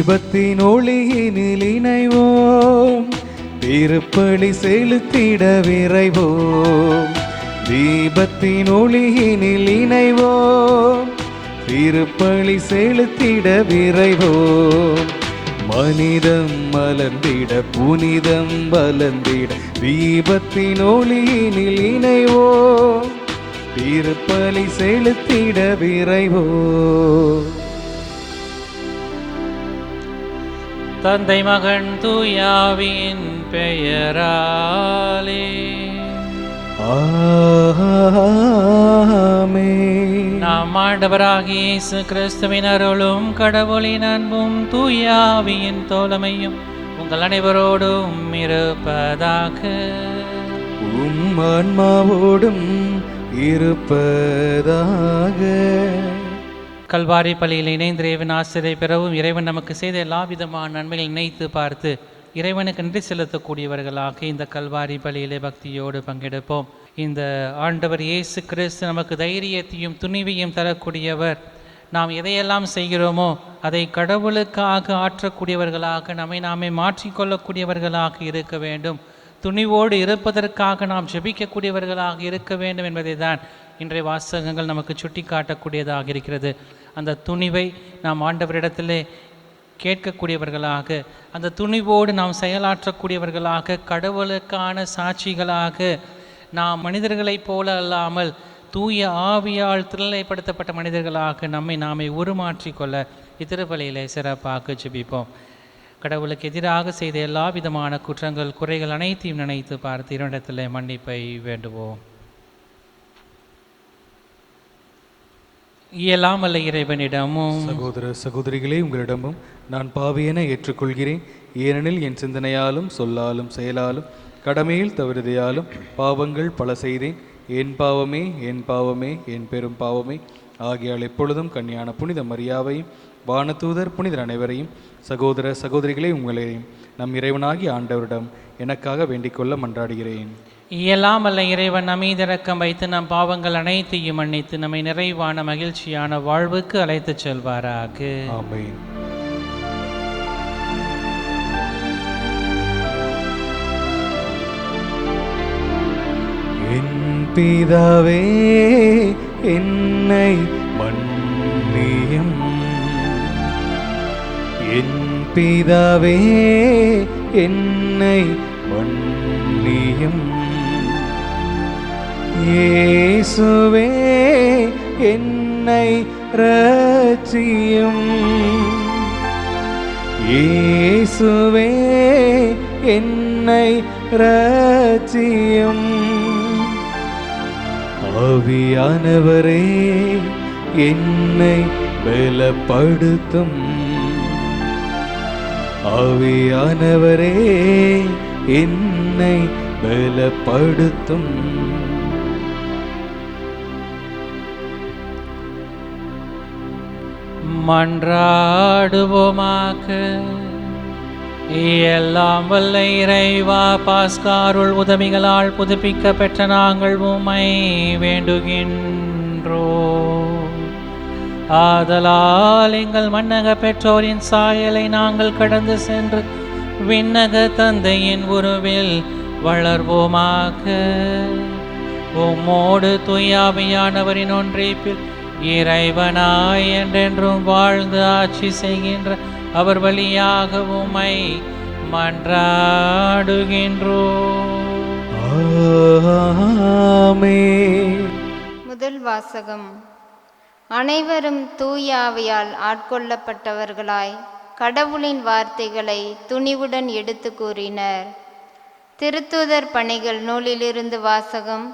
தீபத்தின் ஒளியினில் இணைவோம், திருப்பலி செலுத்திட விரைவோம். தீபத்தின் ஒளியினில் இணைவோம், திருப்பலி செலுத்திட விரைவோம். மனிதம் மலர்ந்திட புனிதம் வளர்ந்திட தீபத்தின் ஒளியினில் இணைவோம், திருப்பலி செலுத்திட விரைவோம். தந்தை மகன் தூயாவின் பெயராலே ஆமென். நாம் ஆண்டவராகிய இயேசு கிறிஸ்துவின் அருளும் கடவுளின் அன்பும் தூயாவியின் தோழமையும் உங்கள் அனைவரோடும் இருப்பதாக. உம் ஆன்மாவோடும் இருப்பதாக. கல்வாரி பள்ளியில் இணைந்து இறைவன் ஆசிரியை பெறவும் இறைவன் நமக்கு செய்த எல்லா விதமான நன்மைகளை நினைத்து பார்த்து இறைவனுக்கு நன்றி செலுத்தக்கூடியவர்களாக இந்த கல்வாரி பலியிலே பக்தியோடு பங்கெடுப்போம். இந்த ஆண்டவர் இயேசு கிறிஸ்து நமக்கு தைரியத்தையும் துணிவையும் தரக்கூடியவர். நாம் எதையெல்லாம் செய்கிறோமோ அதை கடவுளுக்காக ஆற்றக்கூடியவர்களாக நம்மை நாமே மாற்றிக்கொள்ளக்கூடியவர்களாக இருக்க வேண்டும். துணிவோடு இருப்பதற்காக நாம் ஜெபிக்கக்கூடியவர்களாக இருக்க வேண்டும் என்பதை தான் இன்றைய வாசகங்கள் நமக்கு சுட்டி காட்டக்கூடியதாக இருக்கிறது. அந்த துணிவை நாம் ஆண்டவரிடத்திலே கேட்கக்கூடியவர்களாக, அந்த துணிவோடு நாம் செயலாற்றக்கூடியவர்களாக, கடவுளுக்கான சாட்சிகளாக நாம் மனிதர்களைப் போல அல்லாமல் தூய ஆவியால் திருநிலைப்படுத்தப்பட்ட மனிதர்களாக நம்மை நாமே உருமாற்றிக்கொள்ள இத்திருப்பலியிலே சிறப்பாக ஜெபிப்போம். கடவுளுக்கு எதிராக செய்த எல்லா விதமான குற்றங்கள் குறைகள் அனைத்தையும் நினைத்து பார்த்து இரண்டிடத்திலே மன்னிப்பை வேண்டுவோம். இயலாமல்ல இறைவனிடமும் சகோதர சகோதரிகளே, உங்களிடமும் நான் பாவியென ஏற்றுக்கொள்கிறேன். ஏனெனில் என் சிந்தனையாலும் சொல்லாலும் செயலாலும் கடமையில் தவறுதையாலும் பாவங்கள் பல செய்தேன். என் பாவமே என் பாவமே என் பெரும் பாவமே. ஆகையால் எப்பொழுதும் கன்னியான புனித மரியாவையும் வானதூதர் புனிதர் அனைவரையும் சகோதர சகோதரிகளே உங்களையும் நம் இறைவனாகி ஆண்டவரிடம் எனக்காக வேண்டிக்கொள்ள மன்றாடுகிறேன். இயலாமல்ல இறைவன் நம்மீதிரக்கம் வைத்து நம் பாவங்கள் அனைத்தையும் மன்னித்து நம்மை நிறைவான மகிழ்ச்சியான வாழ்வுக்கு அழைத்துச் செல்வாராக. ஆமென். என் பிதாவே என்னை மன்னியும், என் பிதாவே என்னை மன்னியும். இயேசுவே என்னை இரட்சியும், இயேசுவே என்னை இரட்சியும். ஆவியானவரே என்னை பலப்படுத்தும், ஆவியானவரே என்னை பலப்படுத்தும். மன்றாடுவோமாக. எல்லாம் வல்ல இறைவா, பாஸ்காருள் உதவிகளால் புதுப்பிக்க பெற்ற நாங்கள் உம்மை வேண்டுகின்றோம். ஆதலால் எங்கள் மன்னக பெற்றோரின் சாயலை நாங்கள் கடந்து சென்று விண்ணக தந்தையின் உருவில் வளர்வோமாக. உம்மோடு தூயாவியானவரின் ஒன்றிப்பில் இறைவனாய் என்றென்றும் வாழ்ந்து ஆட்சி செய்கின்ற அவர் வழியாக உம்மை மன்றாடுகின்றோம். ஆமென். முதல் வாசகம். அனைவரும் தூயாவியால் ஆட்கொள்ளப்பட்டவர்களாய் கடவுளின் வார்த்தைகளை துணிவுடன் எடுத்து கூறினர். திருத்தூதர் பணிகள் நூலிலிருந்து வாசகம்.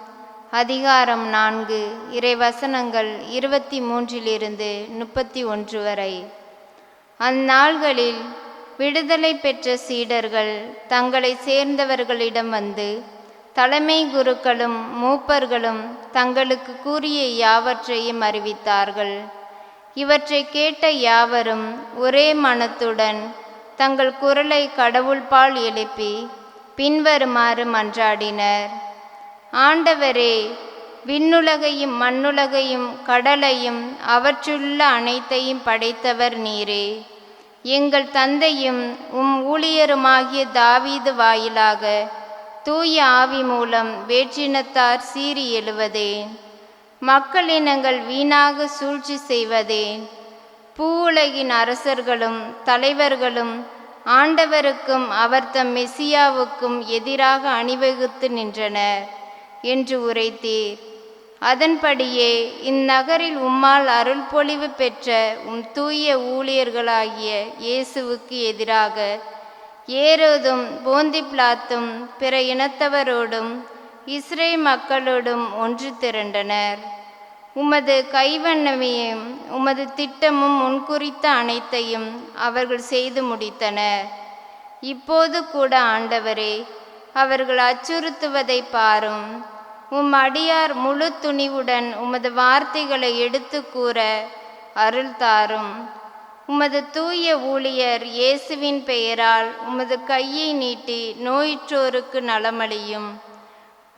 அதிகாரம் 4, இறைவசனங்கள் 23 31 வரை. அந்நாள்களில் விடுதலை பெற்ற சீடர்கள் தங்களை சேர்ந்தவர்களிடம் வந்து தலைமை குருக்களும் மூப்பர்களும் தங்களுக்கு கூறிய யாவற்றையும் அறிவித்தார்கள். இவற்றை கேட்ட யாவரும் ஒரே மனத்துடன் தங்கள் குரலை கடவுள்பால் எழுப்பி பின்வருமாறு மன்றாடினர். ஆண்டவரே, விண்ணுலகையும் மண்ணுலகையும் கடலையும் அவற்றுள்ள அனைத்தையும் படைத்தவர் நீரே. எங்கள் தந்தையும் உம் ஊழியருமாகிய தாவீது வாயிலாக தூய ஆவி மூலம் வேற்றினத்தார் சீறி எழுவதேன். மக்களினங்கள் வீணாக சூழ்ச்சி செய்வதேன். பூவுலகின் அரசர்களும் தலைவர்களும் ஆண்டவருக்கும் அவர் தம் மெசியாவுக்கும் எதிராக அணிவகுத்து நின்றனர் என்று உரைத்தீர். அதன்படியே இந்நகரில் உம்மால் அருள்பொழிவு பெற்ற உம் தூய ஊழியர்களாகிய இயேசுவுக்கு எதிராக ஏரோதும் போந்தி பிலாத்தும் பிற இனத்தவரோடும் இஸ்ரேல் மக்களோடும் ஒன்று திரண்டனர். உமது கைவண்ணமையும் உமது திட்டமும் முன்குறித்த அனைத்தையும் அவர்கள் செய்து முடித்தனர். இப்போது கூட ஆண்டவரே, அவர்கள் அச்சுறுத்துவதை பாரும். உம் அடியார் முழு துணிவுடன் உமது வார்த்தைகளை எடுத்து கூற அருள் தாரும். உமது தூய ஊழியர் இயேசுவின் பெயரால் உமது கையை நீட்டி நோயுற்றோருக்கு நலமளியும்.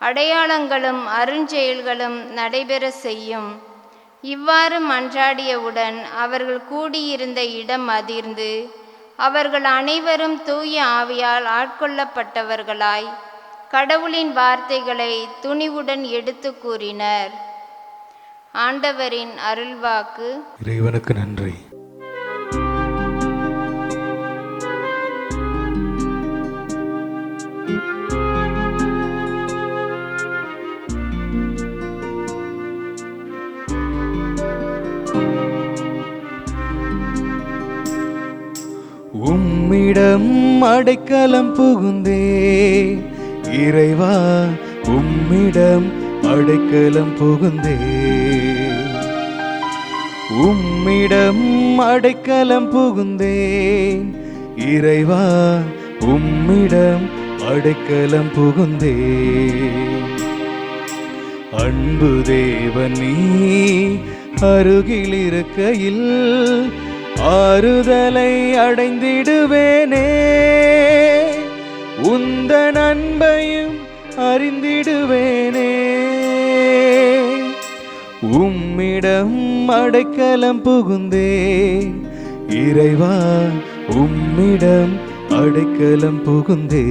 அடையாளங்களும் அருஞ்செயல்களும் நடைபெற செய்யும். இவ்வாறு மன்றாடியவுடன் அவர்கள் கூடியிருந்த இடம் அதிர்ந்து அவர்கள் அனைவரும் தூய ஆவியால் ஆட்கொள்ளப்பட்டவர்களாய் கடவுளின் வார்த்தைகளை துணிவுடன் எடுத்து கூறினர். ஆண்டவரின் அருள்வாக்கு. இறைவனுக்கு நன்றி. உம்மிடம் அடைக்கலம் புகுந்தே இறைவா, உம்மிடம் அடைக்கலம் புகுந்தே. உம்மிடம் அடைக்கலம் புகுந்தேன் இறைவா, உம்மிடம் அடைக்கலம் புகுந்தே. அன்பு தேவன் நீ அருகில் இருக்கையில் ஆறுதலை அடைந்திடுவேனே. உந்தன் அன்பையும் அறிந்திடுவேனே. உம்மிடம் அடைக்கலம் புகுந்தேன் இறைவா, உம்மிடம் அடைக்கலம் புகுந்தே.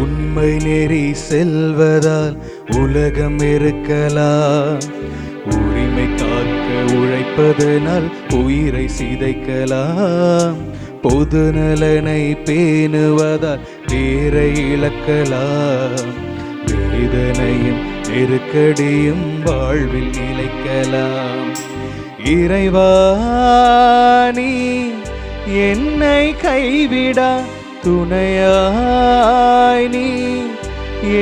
உண்மை நெறி செல்வதால் உலகம் இருக்கலாம். உரிமை காக்க உழைப்பதனால் உயிரை சிதைக்கலாம். பொது நலனை பேணுவதால் பேரை இழக்கலாம். வேதனையும் நெருக்கடியும் வாழ்வில் நிலைக்கலாம். இறைவா, நீ என்னை கைவிடா துணையாய், நீ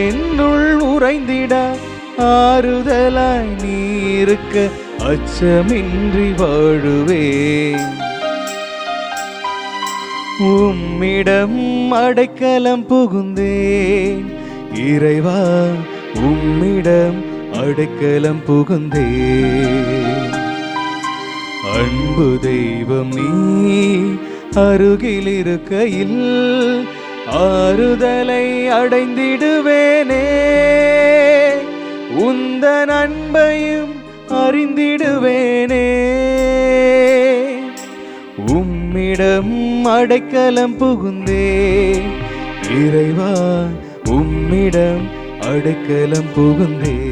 என்னுள் உறைந்திட ஆறுதலாய் நீ இருக்க அச்சமின்றி வாழுவேன். உம்மிடம் அடைக்கலம் புகுந்தேன் இறைவா, உம்மிடம் அடைக்கலம் புகுந்தேன். அன்பு தெய்வம் நீ அருகில் இருக்கையில் ஆறுதலை அடைந்திடுவேனே. உந்தன் அன்பையும் அறிந்திடுவேனே. உம்மிடம் அடைக்கலம் புகுந்தேன் இறைவா, உம்மிடம் அடைக்கலம் புகுந்தேன்.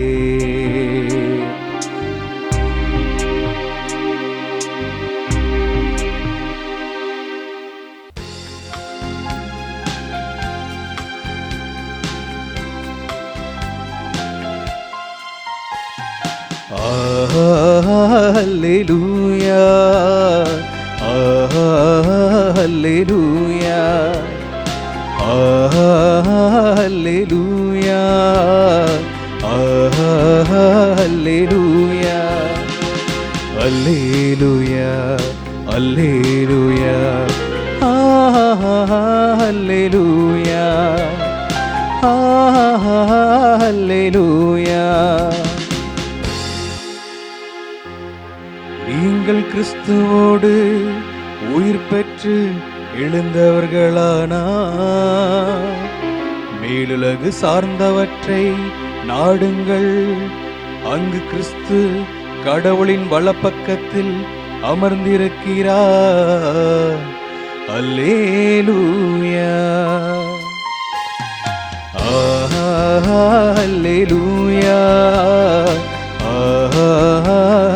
Alleluia, Alleluia, Alleluia, Alleluia, Alleluia, Alleluia, Alleluia, அல்லேலூயா. நீங்கள் கிறிஸ்துவோடு உயிர் பெற்று எழுந்தவர்களானா மேலுலகு சார்ந்தவற்றை நாடுங்கள். அங்கு கிறிஸ்து கடவுளின் வலப்பக்கத்தில் அமர்ந்திருக்கிறார். அல்லேலூயா. அல்லேலூயா.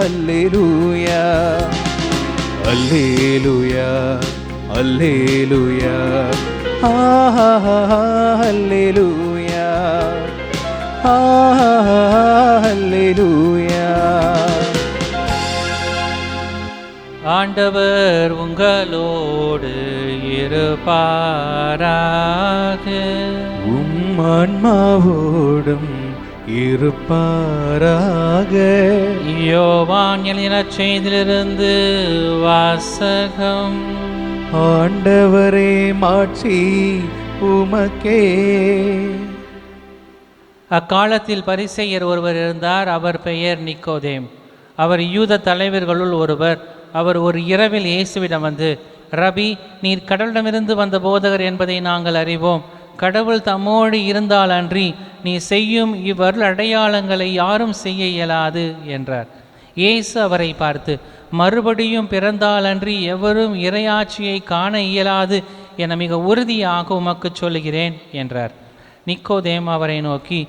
அல்லேலூயா. அல்லேலூயா. அல்லேலூயா. அல்லேலூயா. அல்லேலூயா. ஆண்டவர் உங்களோடு இருப்பாராக. உம் ஆன்மாவோடும் இருப்பாராக. யோவான் எழுதின செய்தியிலிருந்து வாசகம். ஆண்டவரே மாட்சி உமக்கே. அக்காலத்தில் பரிசேயர் ஒருவர் இருந்தார். அவர் பெயர் நிக்கோதேம். அவர் யூத தலைவர்களுள் ஒருவர். அவர் ஒரு இரவில் இயேசுவிடம் வந்து, ரபி, நீர் கடவுளிடமிருந்து வந்த போதகர் என்பதை நாங்கள் அறிவோம். கடவுள் தம்மோடு இருந்தால் அன்றி நீ செய்யும் இவ்வருள் அடையாளங்களை யாரும் செய்ய இயலாது என்றார். இயேசு அவரை பார்த்து, மறுபடியும் பிறந்தால் அன்றி எவரும் இறையாட்சியை காண இயலாது என மிக உறுதியாக உமக்கு சொல்லுகிறேன் என்றார். நிக்கோதேம் அவரை நோக்கி,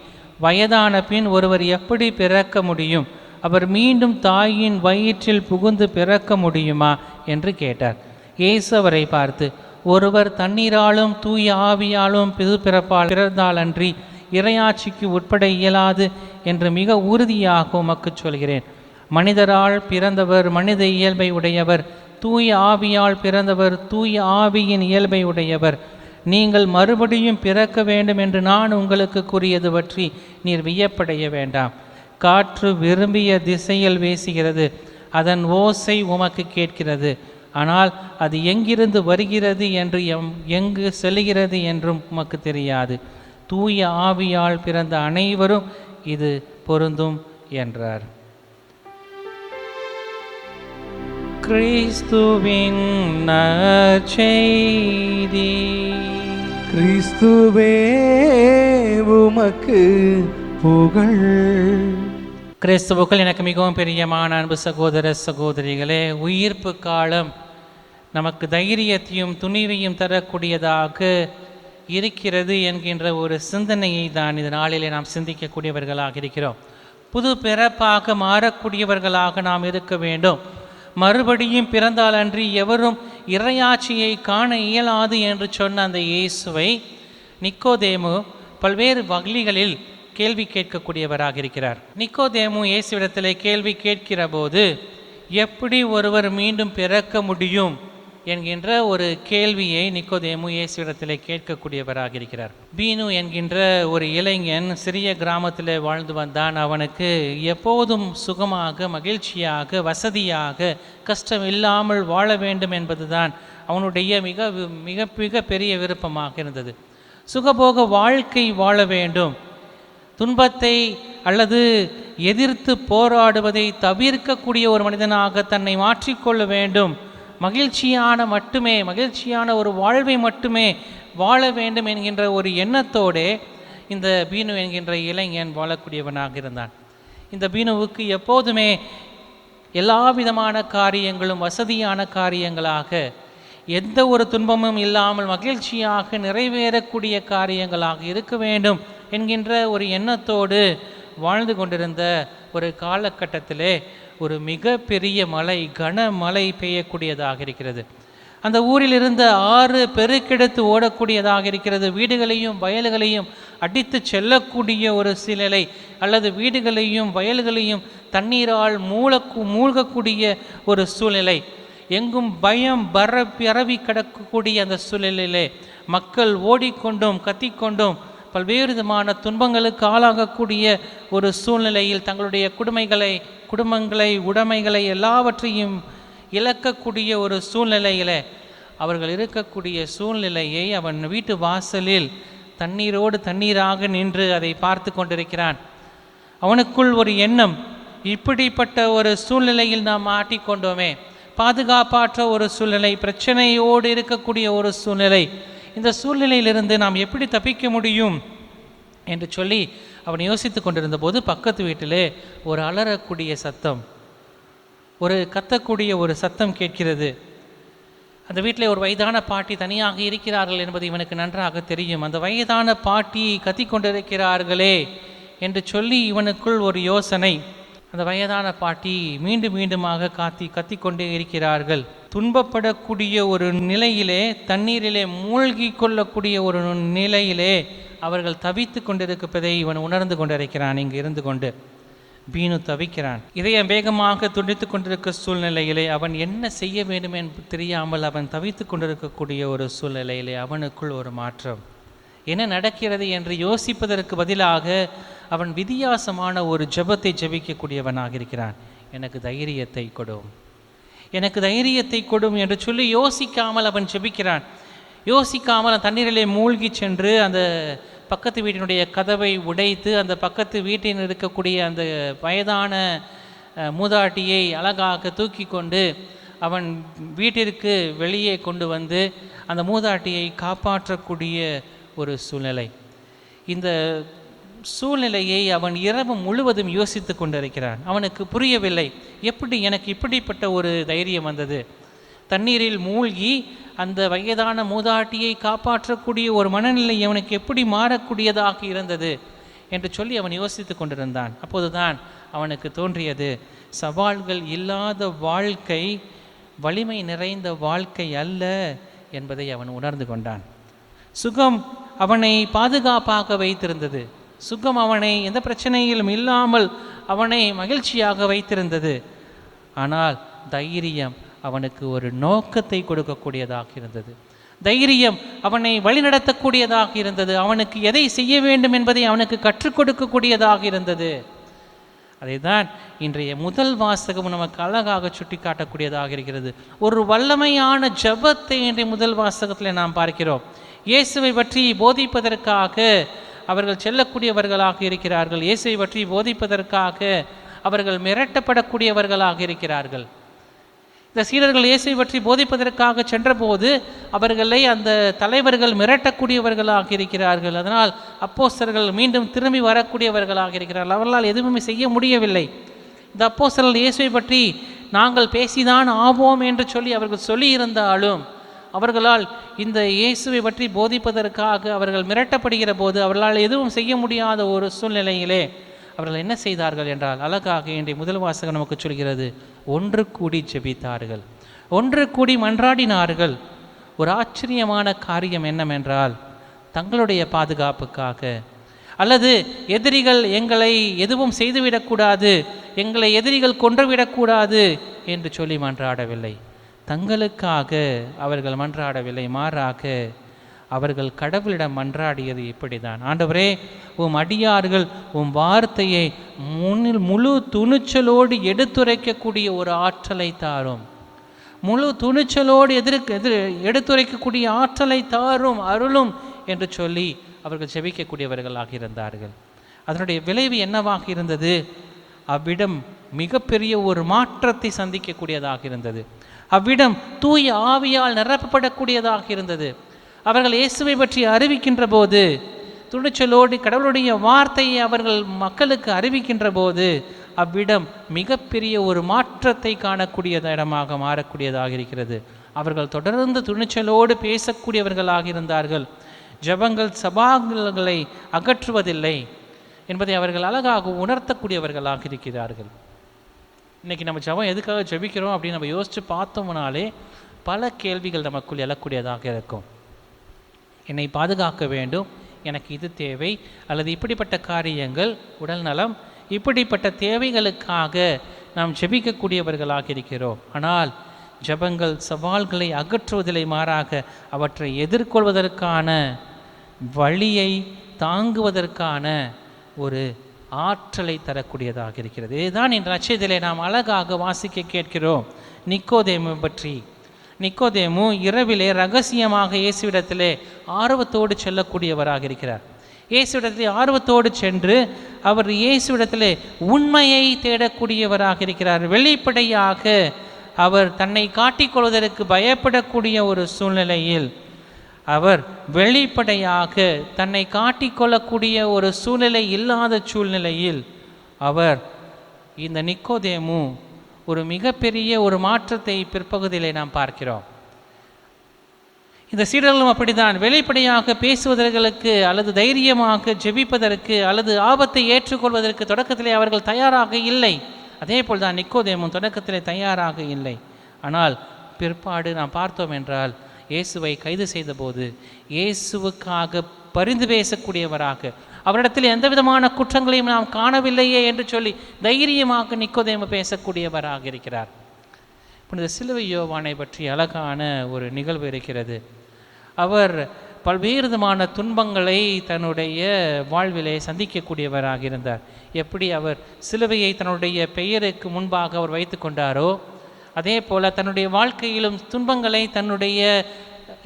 வயதான பின் ஒருவர் எப்படி பிறக்க முடியும்? அவர் மீண்டும் தாயின் வயிற்றில் புகுந்து பிறக்க முடியுமா என்று கேட்டார். இயேசு அவரை பார்த்து, ஒருவர் தண்ணீராலும் தூய ஆவியாலும் பிறப்பால் பிறந்தாலன்றி இறையாட்சிக்கு உட்பட இயலாது என்று மிக உறுதியாக உமக்கு சொல்கிறேன். மனிதரால் பிறந்தவர் மனித இயல்பை உடையவர், தூய ஆவியால் பிறந்தவர் தூய ஆவியின் இயல்பை உடையவர். நீங்கள் மறுபடியும் பிறக்க வேண்டும் என்று நான் உங்களுக்கு கூறியது பற்றி நீர் வியப்படைய வேண்டாம். காற்று விரும்பிய திசையில் வீசுகிறது, அதன் ஓசை உமக்கு கேட்கிறது, ஆனால் அது எங்கிருந்து வருகிறது என்று எங்கு செல்கிறது என்றும் உமக்கு தெரியாது. தூய ஆவியால் பிறந்த அனைவரும் இது பொருந்தும் என்றார். கிறிஸ்துவின் நற்செய்தி. கிறிஸ்துவே உமக்கு புகழ். கிறிஸ்துவுக்குள் எனக்கு மிகவும் பிரியமான அன்பு சகோதர சகோதரிகளே, உயிர்ப்பு காலம் நமக்கு தைரியத்தையும் துணிவையும் தரக்கூடியதாக இருக்கிறது என்கின்ற ஒரு சிந்தனையை தான் இந்த நாளிலே நாம் சிந்திக்கக்கூடியவர்களாக இருக்கிறோம். புது பிறப்பாக மாறக்கூடியவர்களாக நாம் இருக்க வேண்டும். மறுபடியும் பிறந்தால் அன்றி எவரும் இறையாட்சியை காண இயலாது என்று சொன்ன அந்த இயேசுவை நிக்கோதேமு பல்வேறு வழிகளில் கேள்வி கேட்கக்கூடியவராக இருக்கிறார். நிக்கோதேமு இயேசுவிடத்திலே கேள்வி கேட்கிற போது எப்படி ஒருவர் மீண்டும் பிறக்க முடியும் என்கின்ற ஒரு கேள்வியை நிக்கோதேமு இயேசுவிடத்திலே கேட்கக்கூடியவராக இருக்கிறார். பீனு என்கின்ற ஒரு இளைஞன் சிறிய கிராமத்தில் வாழ்ந்து வந்தான். அவனுக்கு எப்போதும் சுகமாக, மகிழ்ச்சியாக, வசதியாக, கஷ்டம் இல்லாமல் வாழ வேண்டும் என்பதுதான் அவனுடைய மிக மிக மிக பெரிய விருப்பமாக இருந்தது. சுகபோக வாழ்க்கை வாழ வேண்டும், துன்பத்தை அல்லது எதிர்த்து போராடுவதை தவிர்க்கக்கூடிய ஒரு மனிதனாக தன்னை மாற்றிக்கொள்ள வேண்டும், மகிழ்ச்சியான ஒரு வாழ்வை மட்டுமே வாழ வேண்டும் என்கின்ற ஒரு எண்ணத்தோடு இந்த பீனு என்கின்ற இளைஞன் வாழக்கூடியவனாக இருந்தான். இந்த பீனுவுக்கு எப்போதுமே எல்லா விதமான காரியங்களும் வசதியான காரியங்களாக, எந்த ஒரு துன்பமும் இல்லாமல் மகிழ்ச்சியாக நிறைவேறக்கூடிய காரியங்களாக இருக்க வேண்டும் என்கின்ற ஒரு எண்ணத்தோடு வாழ்ந்து கொண்டிருந்த ஒரு காலகட்டத்திலே ஒரு மிக பெரிய மழை, கனமழை பெய்யக்கூடியதாக இருக்கிறது. அந்த ஊரில் இருந்த ஆறு பெருக்கெடுத்து ஓடக்கூடியதாக இருக்கிறது. வீடுகளையும் வயல்களையும் அடித்து செல்லக்கூடிய ஒரு சூழ்நிலை, அல்லது வீடுகளையும் வயல்களையும் தண்ணீரால் மூழ்கக்கூடிய ஒரு சூழ்நிலை. எங்கும் பயம் பரவி கிடக்கக்கூடிய அந்த சூழ்நிலையிலே மக்கள் ஓடிக்கொண்டும் கத்திக்கொண்டும் பல்வேறு விதமான துன்பங்களுக்கு ஆளாகக்கூடிய ஒரு சூழ்நிலையில் தங்களுடைய குடும்பங்களை உடைமைகளை எல்லாவற்றையும் இழக்கக்கூடிய ஒரு சூழ்நிலையில் அவர்கள் இருக்கக்கூடிய சூழ்நிலையை அவன் வீட்டு வாசலில் தண்ணீரோடு தண்ணீராக நின்று அதை பார்த்து கொண்டிருக்கிறான். அவனுக்குள் ஒரு எண்ணம், இப்படிப்பட்ட ஒரு சூழ்நிலையில் நாம் மாட்டிக்கொண்டோமே, பாதுகாப்பற்ற ஒரு சூழ்நிலை, பிரச்சனையோடு இருக்கக்கூடிய ஒரு சூழ்நிலை, இந்த சூழ்நிலையிலிருந்து நாம் எப்படி தப்பிக்க முடியும் என்று சொல்லி அவன் யோசித்து கொண்டிருந்த போது பக்கத்து வீட்டிலே ஒரு அலறக்கூடிய சத்தம், ஒரு கத்தக்கூடிய ஒரு சத்தம் கேட்கிறது. அந்த வீட்டில் ஒரு வயதான பாட்டி தனியாக இருக்கிறார்கள் என்பது இவனுக்கு நன்றாக தெரியும். அந்த வயதான பாட்டி கத்தி கொண்டிருக்கிறார்களே என்று சொல்லி இவனுக்குள் ஒரு யோசனை. அந்த வயதான பாட்டி மீண்டும் மீண்டுமாக கத்தி கொண்டே இருக்கிறார்கள். துன்பப்படக்கூடிய ஒரு நிலையிலே, தண்ணீரிலே மூழ்கி கொள்ளக்கூடிய ஒரு நிலையிலே அவர்கள் தவித்து கொண்டிருப்பதை இவன் உணர்ந்து கொண்டிருக்கிறான். இங்கு இருந்து கொண்டு பீனு தவிக்கிறான். இதயம் வேகமாக துடித்து கொண்டிருக்க சூழ்நிலையிலே அவன் என்ன செய்ய வேண்டும் என்று தெரியாமல் அவன் தவித்து கொண்டிருக்கக்கூடிய ஒரு சூழ்நிலையிலே அவனுக்குள் ஒரு மாற்றம். என்ன நடக்கிறது என்று யோசிப்பதற்கு பதிலாக அவன் வித்தியாசமான ஒரு ஜெபத்தை ஜெபிக்கக்கூடியவனாக இருக்கிறான். எனக்கு தைரியத்தை கொடும், எனக்கு தைரியத்தை கொடும் என்று சொல்லி யோசிக்காமல் அவன் ஜெபிக்கிறான். யோசிக்காமல் தண்ணீரிலே மூழ்கி சென்று அந்த பக்கத்து வீட்டினுடைய கதவை உடைத்து அந்த பக்கத்து வீட்டில் இருக்கக்கூடிய அந்த வயதான மூதாட்டியை அழகாக தூக்கி கொண்டு அவன் வீட்டிற்கு வெளியே கொண்டு வந்து அந்த மூதாட்டியை காப்பாற்றக்கூடிய ஒரு சூழ்நிலை. இந்த சூழ்நிலையை அவன் இரவு முழுவதும் யோசித்து கொண்டிருக்கிறான். அவனுக்கு புரியவில்லை, எப்படி எனக்கு இப்படிப்பட்ட ஒரு தைரியம் வந்தது, தண்ணீரில் மூழ்கி அந்த வயதான மூதாட்டியை காப்பாற்றக்கூடிய ஒரு மனநிலை அவனுக்கு எப்படி மாறக்கூடியதாக இருந்தது என்று சொல்லி அவன் யோசித்து கொண்டிருந்தான். அப்போதுதான் அவனுக்கு தோன்றியது, சவால்கள் இல்லாத வாழ்க்கை வலிமை நிறைந்த வாழ்க்கை அல்ல என்பதை அவன் உணர்ந்து கொண்டான். சுகம் அவனை பாதுகாப்பாக வைத்திருந்தது, சுகம் அவனை எந்த பிரச்சனையிலும் இல்லாமல் அவனை மகிழ்ச்சியாக வைத்திருந்தது. ஆனால் தைரியம் அவனுக்கு ஒரு நோக்கத்தை கொடுக்கக்கூடியதாக இருந்தது. தைரியம் அவனை வழிநடத்தக்கூடியதாக இருந்தது. அவனுக்கு எதை செய்ய வேண்டும் என்பதை அவனுக்கு கற்றுக் கொடுக்கக்கூடியதாக இருந்தது. அதை தான் இன்றைய முதல் வாசகம் நமக்கு அழகாக சுட்டி காட்டக்கூடியதாக இருக்கிறது. ஒரு வல்லமையான ஜெபத்தை இன்றைய முதல் வாசகத்தில் நாம் பார்க்கிறோம். இயேசுவை பற்றி போதிப்பதற்காக அவர்கள் செல்லக்கூடியவர்களாக இருக்கிறார்கள். இயேசுவை பற்றி போதிப்பதற்காக அவர்கள் மிரட்டப்படக்கூடியவர்களாக இருக்கிறார்கள். இந்த சீடர்கள் இயேசுவை பற்றி போதிப்பதற்காக சென்றபோது அவர்களை அந்த தலைவர்கள் மிரட்டக்கூடியவர்களாக இருக்கிறார்கள். அதனால் அப்போஸ்தலர்கள் மீண்டும் திரும்பி வரக்கூடியவர்களாக இருக்கிறார்கள். அவர்களால் எதுவுமே செய்ய முடியவில்லை. இந்த அப்போஸ்தலர்கள் இயேசுவை பற்றி நாங்கள் பேசிதான் ஆவோம் என்று சொல்லி அவர்கள் சொல்லியிருந்தாலும் அவர்களால் இந்த இயேசுவை பற்றி போதிப்பதற்காக அவர்கள் மிரட்டப்படுகிற போது அவர்களால் எதுவும் செய்ய முடியாத ஒரு சூழ்நிலையிலே அவர்கள் என்ன செய்தார்கள் என்றால், அழகாக இன்றைய முதல் வாசகம் நமக்கு சொல்கிறது, ஒன்று கூடி ஜெபித்தார்கள், ஒன்று கூடி மன்றாடினார்கள். ஒரு ஆச்சரியமான காரியம் என்னவென்றால், தங்களுடைய பாதுகாப்புக்காக அல்லது எதிரிகள் எங்களை எதுவும் செய்துவிடக்கூடாது, எங்களை எதிரிகள் கொன்றுவிடக்கூடாது என்று சொல்லி மன்றாடவில்லை. தங்களுக்காக அவர்கள் மன்றாடவில்லை, மாறாக அவர்கள் கடவுளிடம் மன்றாடியது இப்படிதான், ஆண்டவரே உம் அடியார்கள் உம் வார்த்தையை முழு துணிச்சலோடு எடுத்துரைக்கக்கூடிய ஒரு ஆற்றலை தாரும், முழு துணிச்சலோடு எடுத்துரைக்கக்கூடிய ஆற்றலை தாரும், அருளும் என்று சொல்லி அவர்கள் செபிக்கக்கூடியவர்களாக இருந்தார்கள். அதனுடைய விளைவு என்னவாக இருந்தது? அவ்விடம் மிகப்பெரிய ஒரு மாற்றத்தை சந்திக்கக்கூடியதாக இருந்தது. அவ்விடம் தூய ஆவியால் நிரப்பப்படக்கூடியதாக இருந்தது. அவர்கள் இயேசுவை பற்றி அறிவிக்கின்ற போது, துணிச்சலோடு கடவுளுடைய வார்த்தையை அவர்கள் மக்களுக்கு அறிவிக்கின்ற போது அவ்விடம் மிகப்பெரிய ஒரு மாற்றத்தை காணக்கூடிய இடமாக மாறக்கூடியதாக இருக்கிறது. அவர்கள் தொடர்ந்து துணிச்சலோடு பேசக்கூடியவர்களாக இருந்தார்கள். ஜெபங்கள் சபாங்களை அகற்றுவதில்லை என்பதை அவர்கள் அழகாக உணர்த்தக்கூடியவர்களாக இருக்கிறார்கள். இன்றைக்கி நம்ம ஜெபம் எதுக்காக ஜெபிக்கிறோம் அப்படின்னு நம்ம யோசித்து பார்த்தோம்னாலே பல கேள்விகள் நமக்குள் எழக்கூடியதாக இருக்கும். என்னை பாதுகாக்க வேண்டும், எனக்கு இது தேவை, அல்லது இப்படிப்பட்ட காரியங்கள், உடல் நலம், இப்படிப்பட்ட தேவைகளுக்காக நாம் ஜெபிக்கக்கூடியவர்களாக இருக்கிறோம். ஆனால் ஜெபங்கள் சவால்களை அகற்றுவதில்லை, மாறாக அவற்றை எதிர்கொள்வதற்கான வழியை தாங்குவதற்கான ஒரு ஆற்றலை தரக்கூடியதாக இருக்கிறது. இதுதான் இந்த நட்சத்திரத்திலே நாம் அழகாக வாசிக்க கேட்கிறோம். நிக்கோதேமை பற்றி நிக்கோதேமு இரவிலே ரகசியமாக இயேசுவிடத்திலே ஆர்வத்தோடு செல்லக்கூடியவராக இருக்கிறார். இயேசுவிடத்திலே ஆர்வத்தோடு சென்று அவர் இயேசுவிடத்திலே உண்மையை தேடக்கூடியவராக இருக்கிறார். வெளிப்படையாக அவர் தன்னை காட்டிக்கொள்வதற்கு பயப்படக்கூடிய ஒரு சூழ்நிலையில், அவர் வெளிப்படையாக தன்னை காட்டிக்கொள்ளக்கூடிய ஒரு சூழ்நிலை இல்லாத சூழ்நிலையில் அவர் இந்த நிக்கோதேமு ஒரு மிகப்பெரிய ஒரு மாற்றத்தை பிற்பகுதியிலே நாம் பார்க்கிறோம். இந்த சீடர்களும் அப்படித்தான், வெளிப்படையாக பேசுவதற்கு அல்லது தைரியமாக ஜெபிப்பதற்கு அல்லது ஆபத்தை ஏற்றுக்கொள்வதற்கு தொடக்கத்திலே அவர்கள் தயாராக இல்லை. அதே போல் தான் நிக்கோதேமும் தொடக்கத்திலே தயாராக இல்லை. ஆனால் பிற்பாடு நாம் பார்த்தோம் என்றால், இயேசுவை கைது செய்தபோது இயேசுவுக்காக பரிந்து பேசக்கூடியவராக, அவரிடத்தில் எந்த விதமான குற்றங்களையும் நாம் காணவில்லையே என்று சொல்லி தைரியமாக நிக்கோதேமு பேசக்கூடியவராக இருக்கிறார். புனித சிலுவை யோவானை பற்றி அழகான ஒரு நிகழ்வு இருக்கிறது. அவர் பல்வேறு விதமான துன்பங்களை தன்னுடைய வாழ்விலே சந்திக்கக்கூடியவராக இருந்தார். எப்படி அவர் சிலுவையை தன்னுடைய பெயருக்கு முன்பாக அவர் வைத்து கொண்டாரோ, அதே போல் தன்னுடைய வாழ்க்கையிலும் துன்பங்களை தன்னுடைய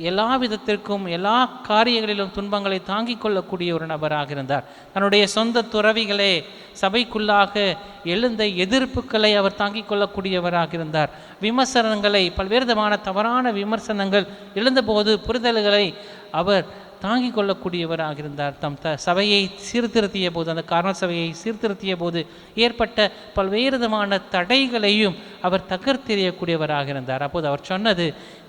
எல்லா விதத்திற்கும் எல்லா காரியங்களிலும் துன்பங்களை தாங்கிக் கொள்ளக்கூடிய ஒரு நபராக இருந்தார். தன்னுடைய சொந்த துறவிகளே சபைக்குள்ளாக எழுந்த எதிர்ப்புகளை அவர் தாங்கிக் கொள்ளக்கூடியவராக இருந்தார். விமர்சனங்களை, பல்வேறு விதமான தவறான விமர்சனங்கள் எழுந்தபோது புரிதல்களை அவர் தாங்கிக் கொள்ளக்கூடியவராக இருந்தார். தம் சபையை சீர்திருத்திய போது, அந்த காரண சபையை சீர்திருத்திய போது ஏற்பட்ட பல்வேறு விதமான தடைகளையும் அவர் தகர்த்தெறியக்கூடியவராக இருந்தார். அப்போது அவர் சொன்னது,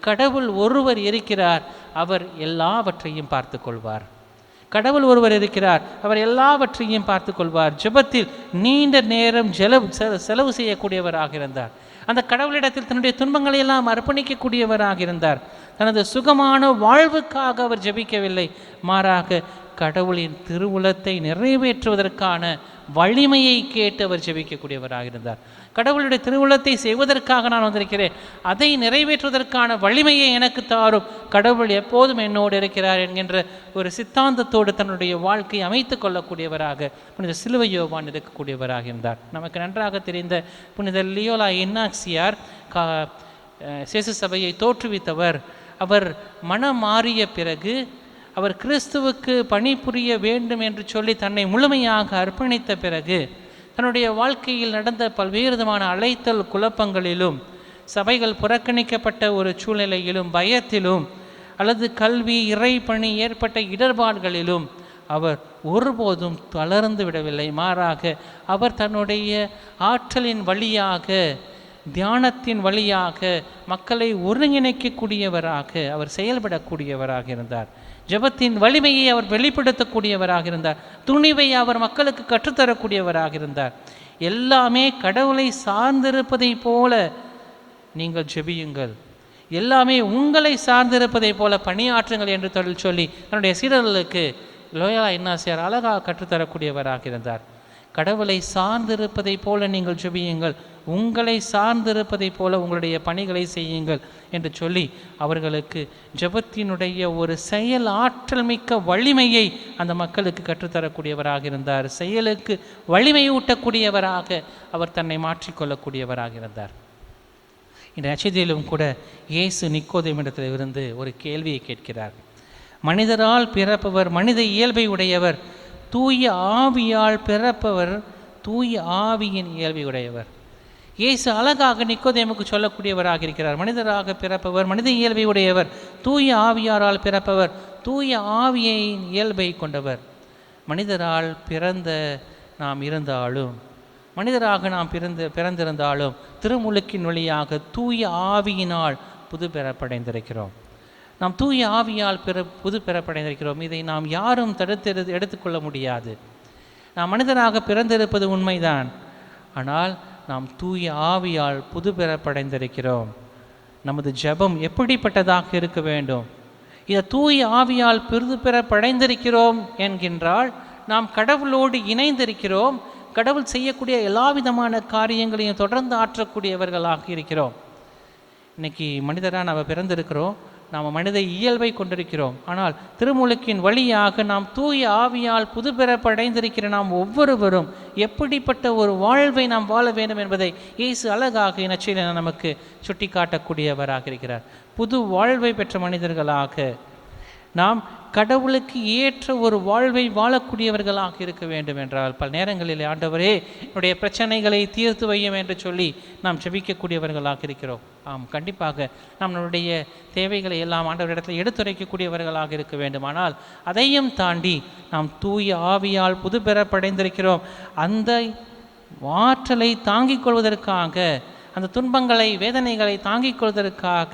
கடவுள் ஒருவர் இருக்கிறார், அவர் எல்லாவற்றையும் பார்த்து கொள்வார். கடவுள் ஒருவர் இருக்கிறார், அவர் எல்லாவற்றையும் பார்த்து கொள்வார். ஜெபத்தில் நீண்ட நேரம் செலவு செய்யக்கூடியவராக இருந்தார். அந்த கடவுளிடத்தில் தன்னுடைய துன்பங்களை எல்லாம் அர்ப்பணிக்கக்கூடியவராக இருந்தார். தனது சுகமான வாழ்வுக்காக அவர் ஜெபிக்கவில்லை, மாறாக கடவுளின் திருவுளத்தை நிறைவேற்றுவதற்கான வலிமையை கேட்டு அவர் ஜெபிக்கக்கூடியவராக இருந்தார். கடவுளுடைய திருவுளத்தை செய்வதற்காக நான் வந்திருக்கிறேன், அதை நிறைவேற்றுவதற்கான வலிமையை எனக்கு தாரும், கடவுள் எப்போதும் என்னோடு இருக்கிறார் என்கின்ற ஒரு சித்தாந்தத்தோடு தன்னுடைய வாழ்க்கையை அமைத்து கொள்ளக்கூடியவராக புனித சிலுவை யோவான் இருக்கக்கூடியவராக இருந்தார். நமக்கு நன்றாக தெரிந்த புனித லியோலா இன்னாக்சியார் சேசு சபையை தோற்றுவித்தவர். அவர் மனம் மாறிய பிறகு அவர் கிறிஸ்துவுக்கு பணிபுரிய வேண்டும் என்று சொல்லி தன்னை முழுமையாக அர்ப்பணித்த பிறகு தன்னுடைய வாழ்க்கையில் நடந்த பல்வேறு விதமான அழைத்தல் குழப்பங்களிலும், சபைகள் புறக்கணிக்கப்பட்ட ஒரு சூழ்நிலையிலும், பயத்திலும் அல்லது கல்வி இறை பணி ஏற்பட்ட இடர்பாடுகளிலும் அவர் ஒருபோதும் தளர்ந்து விடவில்லை. மாறாக அவர் தன்னுடைய ஆற்றலின் வழியாக, தியானத்தின் வழியாக மக்களை ஒருங்கிணைக்கக்கூடியவராக அவர் செயல்படக்கூடியவராக இருந்தார். ஜெபத்தின் வலிமையை அவர் வெளிப்படுத்தக்கூடியவராக இருந்தார். துணிவை அவர் மக்களுக்கு கற்றுத்தரக்கூடியவராக இருந்தார். எல்லாமே கடவுளை சார்ந்திருப்பதை போல நீங்கள் ஜெபியுங்கள், எல்லாமே உங்களை சார்ந்திருப்பதை போல பணியாற்றுங்கள் என்று சொல்லி தன்னுடைய சீடர்களுக்கு லோயோலா இன்னாசியார் அழகாக கற்றுத்தரக்கூடியவராக இருந்தார். கடவுளை சார்ந்திருப்பதை போல நீங்கள் ஜெபியுங்கள், உங்களை சார்ந்திருப்பதை போல உங்களுடைய பணிகளை செய்யுங்கள் என்று சொல்லி அவர்களுக்கு ஜெபத்தினுடைய ஒரு செயல் ஆற்றல் மிக்க வலிமையை அந்த மக்களுக்கு கற்றுத்தரக்கூடியவராக இருந்தார். செயலுக்கு வலிமை ஊட்டக்கூடியவராக அவர் தன்னை மாற்றிக்கொள்ளக்கூடியவராக இருந்தார். இந்த நச்சதியிலும் கூட இயேசு நிக்கோதேமிடத்திலிருந்து ஒரு கேள்வியை கேட்கிறார். மனிதரால் பிறப்பவர் மனித இயல்பை உடையவர், தூய ஆவியால் பிறப்பவர் தூய ஆவியின் இயல்பை உடையவர். இயேசு அழகாக நிக்கோதேமுக்கு சொல்லக்கூடியவராக இருக்கிறார். மனிதராக பிறப்பவர் மனித இயல்பை உடையவர், தூய ஆவியாரால் பிறப்பவர் தூய ஆவியின் இயல்பை கொண்டவர். மனிதரால் பிறந்த நாம் இருந்தாலும், மனிதராக நாம் பிறந்திருந்தாலும் திருமுழுக்கின் வழியாக தூய ஆவியினால் புது பிறப்படைந்திருக்கிறோம். நாம் தூய ஆவியால் புது பிறப்படைந்திருக்கிறோம். இதை நாம் யாரும் எடுத்துக்கொள்ள முடியாது. நாம் மனிதராக பிறந்திருப்பது உண்மைதான், ஆனால் நாம் தூய ஆவியால் புது பிறப்படைந்திருக்கிறோம். நமது ஜெபம் எப்படிப்பட்டதாக இருக்க வேண்டும்? இதை தூய ஆவியால் புது பிறப்படைந்திருக்கிறோம் என்கின்றால் நாம் கடவுளோடு இணைந்திருக்கிறோம், கடவுள் செய்யக்கூடிய எல்லா விதமான காரியங்களையும் தொடர்ந்து ஆற்றக்கூடியவர்களாக இருக்கிறோம். இன்னைக்கு மனிதராக நம்ம பிறந்திருக்கிறோம், நாம் மனித இயல்பை கொண்டிருக்கிறோம். ஆனால் திருமுழுக்கின் வழியாக நாம் தூய ஆவியால் புதுப்பிறப்படைந்திருக்கிற நாம் ஒவ்வொருவரும் எப்படிப்பட்ட ஒரு வாழ்வை நாம் வாழ வேண்டும் என்பதை இயேசு அழகாக நற்செய்தியிலே நமக்கு சுட்டி காட்டக்கூடியவராக இருக்கிறார். புது வாழ்வை பெற்ற மனிதர்களாக நாம் கடவுளுக்கு ஏற்ற ஒரு வாழ்வை வாழக்கூடியவர்களாக இருக்க வேண்டும் என்றால் பல நேரங்களில் ஆண்டவரே என்னுடைய பிரச்சனைகளை தீர்த்து வையும் என்று சொல்லி நாம் ஜெபிக்கக்கூடியவர்களாக இருக்கிறோம். ஆம், கண்டிப்பாக நம்மளுடைய தேவைகளை எல்லாம் ஆண்டவரிடத்தில் எடுத்துரைக்கக்கூடியவர்களாக இருக்க வேண்டும். ஆனால் அதையும் தாண்டி நாம் தூய ஆவியால் புது பெறப்படைந்திருக்கிறோம். அந்த ஆற்றலை தாங்கிக் கொள்வதற்காக, அந்த துன்பங்களை வேதனைகளை தாங்கிக் கொள்வதற்காக